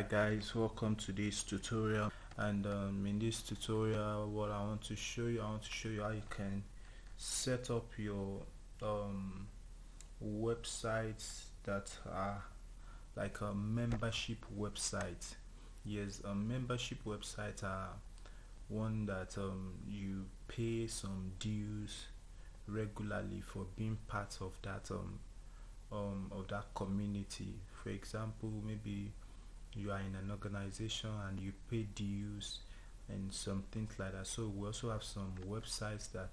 Guys, welcome to this tutorial. And in this tutorial, what I want to show you how you can set up your websites that are like a membership website. Yes, a membership website are one that you pay some dues regularly for being part of that community. For example, maybe you are in an organization and you pay dues and some things like that. So we also have some websites that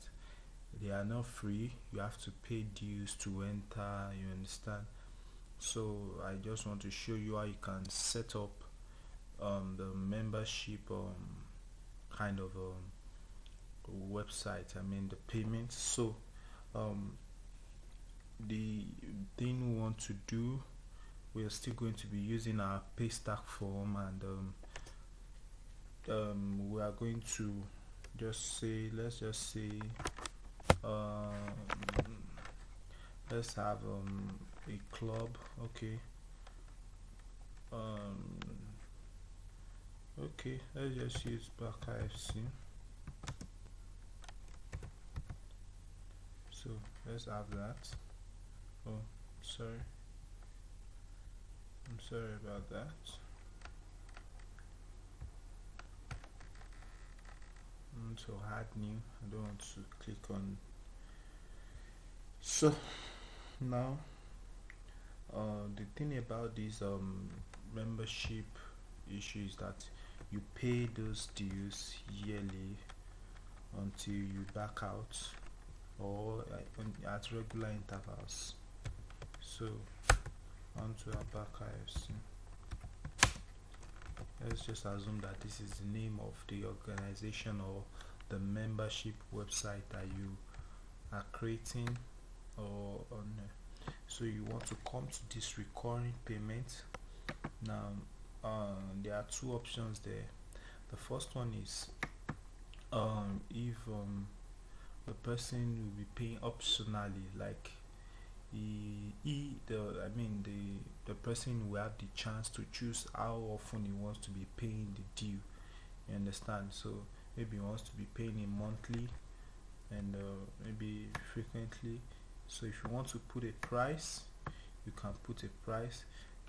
they are not free. You have to pay dues to enter, you understand? So I just want to show you how you can set up the membership kind of website. I mean the payments. So the thing we want to do, we are still going to be using our pay stack form, and we are going to let's just say let's have a club. Okay, let's just use Baka FC. So let's have that. Oh, sorry, I'm sorry about that. So add new, I don't want to click on. So now the thing about this membership issue is that you pay those dues yearly until you back out, or at regular intervals. So onto our back IFC. Let's just assume that this is the name of the organization or the membership website that you are creating, or so you want to come to this recurring payment. Now there are two options there. The first one is if the person will be paying optionally, like the person will have the chance to choose how often he wants to be paying the due, you understand? So maybe he wants to be paying it monthly and maybe frequently. So if you want to put a price, you can put a price.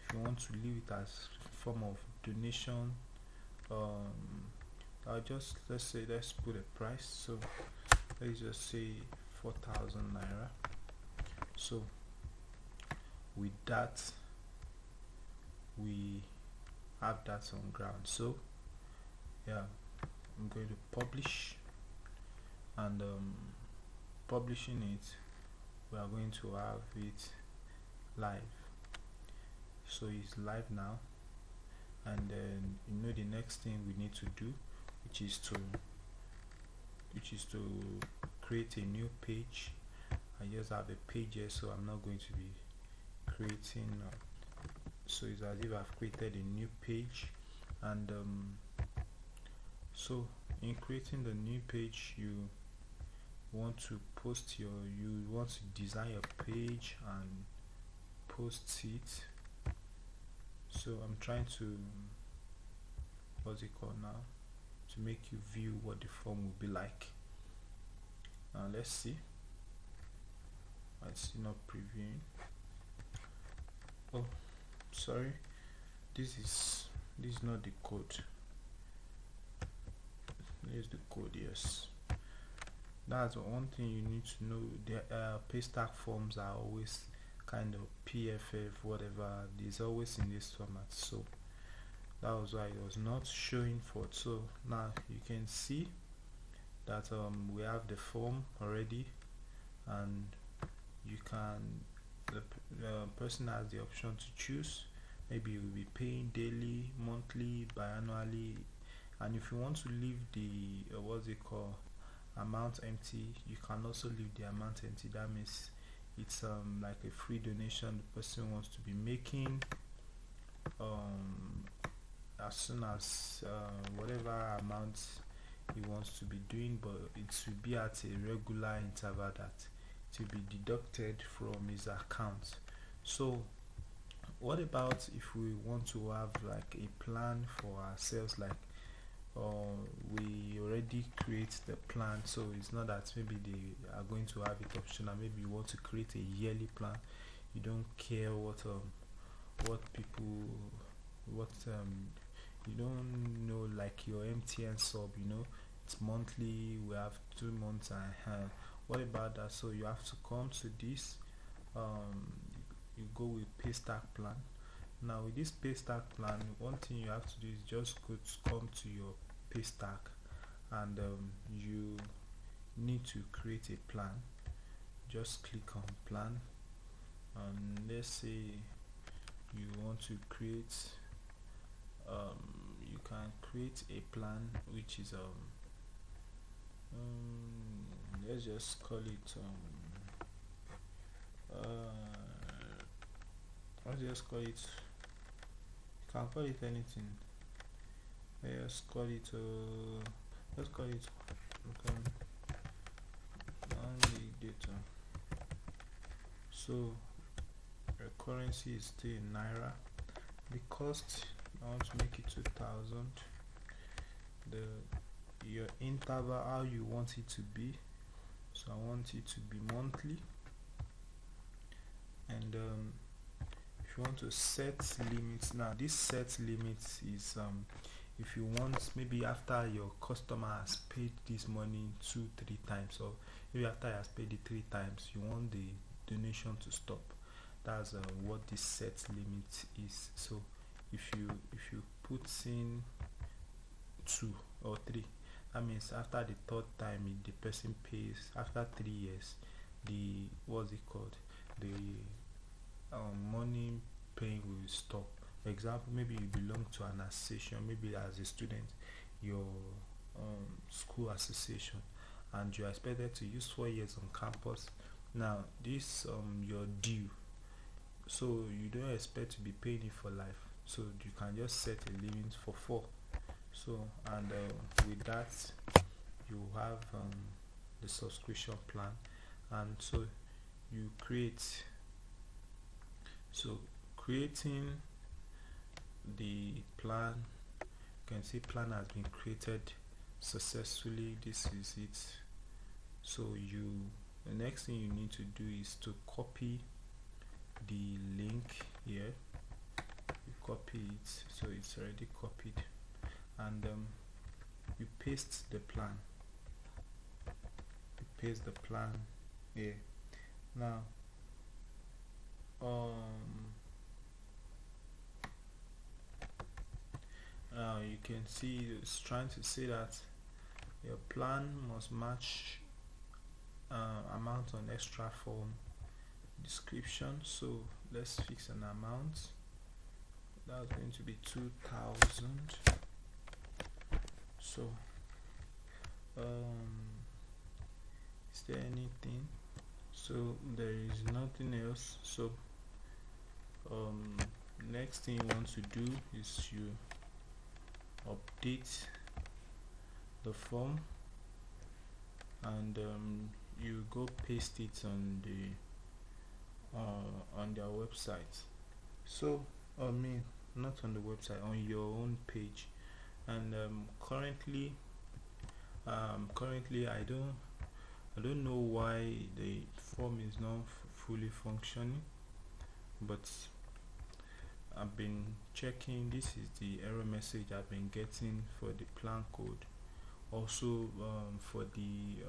If you want to leave it as form of donation, let's put a price. So let's just say 4,000 naira. So with that, we have that on ground. So yeah, I'm going to publish, and publishing it, we are going to have it live. So it's live now, and then the next thing we need to do, which is to create a new page. I just have a page here, so I'm not going to be creating so it's as if I've created a new page. And so in creating the new page, you want to design your page and post it. So I'm trying to to make you view what the form will be like. Now let's see. It's not previewing. Oh, sorry, this is not the code. Here's the code. Yes, that's one thing you need to know. The pay stack forms are always kind of PFF, whatever. It's always in this format. So that was why it was not showing for it. So now you can see that we have the form already, and the person has the option to choose. Maybe you will be paying daily, monthly, biannually, and if you want to leave the amount empty, you can also leave the amount empty. That means it's like a free donation the person wants to be making as soon as whatever amount he wants to be doing, but it will be at a regular interval that to be deducted from his account. So What about if we want to have like a plan for ourselves, like we already create the plan, so it's not that maybe they are going to have it optional. Maybe you want to create a yearly plan. You don't care what people what you don't know, like your MTN sub, it's monthly, we have 2 months and what about that? So you have to come to this, um you go with pay stack plan. Now with this pay stack plan, one thing you have to do is just come to your pay stack, and you need to create a plan. Just click on plan, and let's say you want to create, you can create a plan which is let's just call it let's just call it, you can call it anything. Let's call it okay, only data. So your currency is still in naira. The cost, I want to make it 2000. Your interval, how you want it to be, so I want it to be monthly. And if you want to set limits, now this set limits is if you want, maybe after your customer has paid this money 2-3 times, or maybe after he has paid it 3 times, you want the donation to stop. That's what this set limit is. So if you put in 2 or 3, that means after the 3rd time the person pays, after 3 years, the what's it called, the money paying will stop. For example, maybe you belong to an association, maybe as a student, your school association, and you are expected to use 4 years on campus. Now this your due, so you don't expect to be paying it for life, so you can just set a limit for 4. So, and with that you have the subscription plan. And so you create, so creating the plan, you can see plan has been created successfully. This is it. So the next thing you need to do is to copy the link here. You copy it, so it's already copied, and you paste the plan. You paste the plan here. Now you can see it's trying to say that your plan must match amount on extra form description. So let's fix an amount. That's going to be 2000. So is there anything? So there is nothing else. So next thing you want to do is you update the form, and you go paste it on their website. So not on the website, on your own page. And currently I don't know why the form is not fully functioning, but I've been checking. This is the error message I've been getting for the plan code, also for the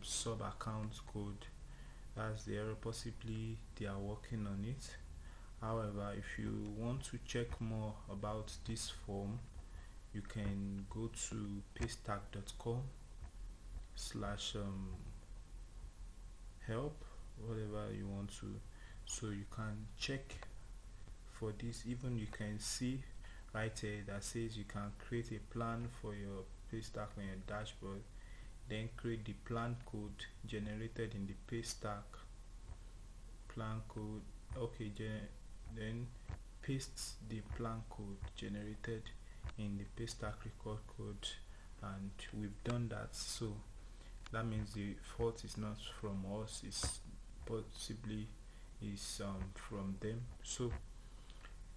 sub account code. That's the error. Possibly they are working on it. However, if you want to check more about this form, you can go to paystack.com/help, whatever you want to. So you can check for this. Even you can see right here that says you can create a plan for your paystack on your dashboard, then create the plan code generated in the paystack plan code. Okay, then paste the plan code generated in the paystack record code, and we've done that. So that means the fault is not from us, it's possibly is from them. So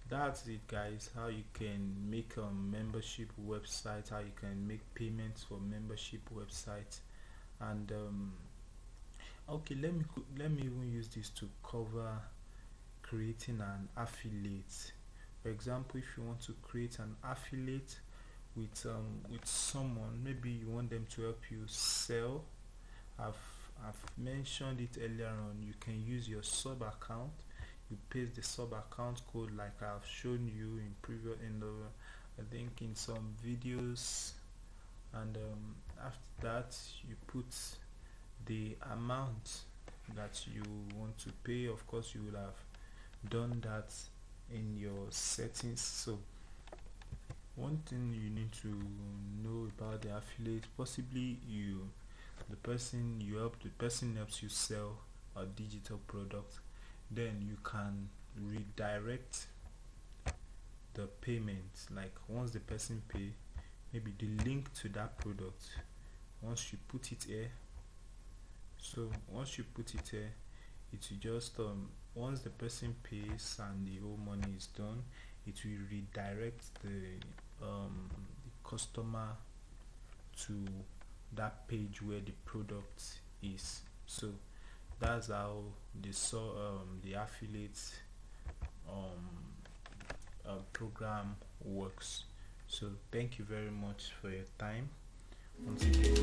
that's it, guys. How you can make a membership website, how you can make payments for membership websites. And okay, let me even use this to cover creating an affiliate. For example, if you want to create an affiliate with someone, maybe you want them to help you sell. I've I've mentioned it earlier on. You can use your sub account. You paste the sub account code like I've shown you in previous in the I think in some videos, and after that you put the amount that you want to pay. Of course, you will have done that in your settings. So one thing you need to know about the affiliate, possibly the person helps you sell a digital product, then you can redirect the payment. Like once the person pay, maybe the link to that product, once you put it here, so once you put it here, it will just once the person pays and the whole money is done, it will redirect the customer to that page where the product is. So that's how the affiliate program works. So thank you very much for your time. Once again,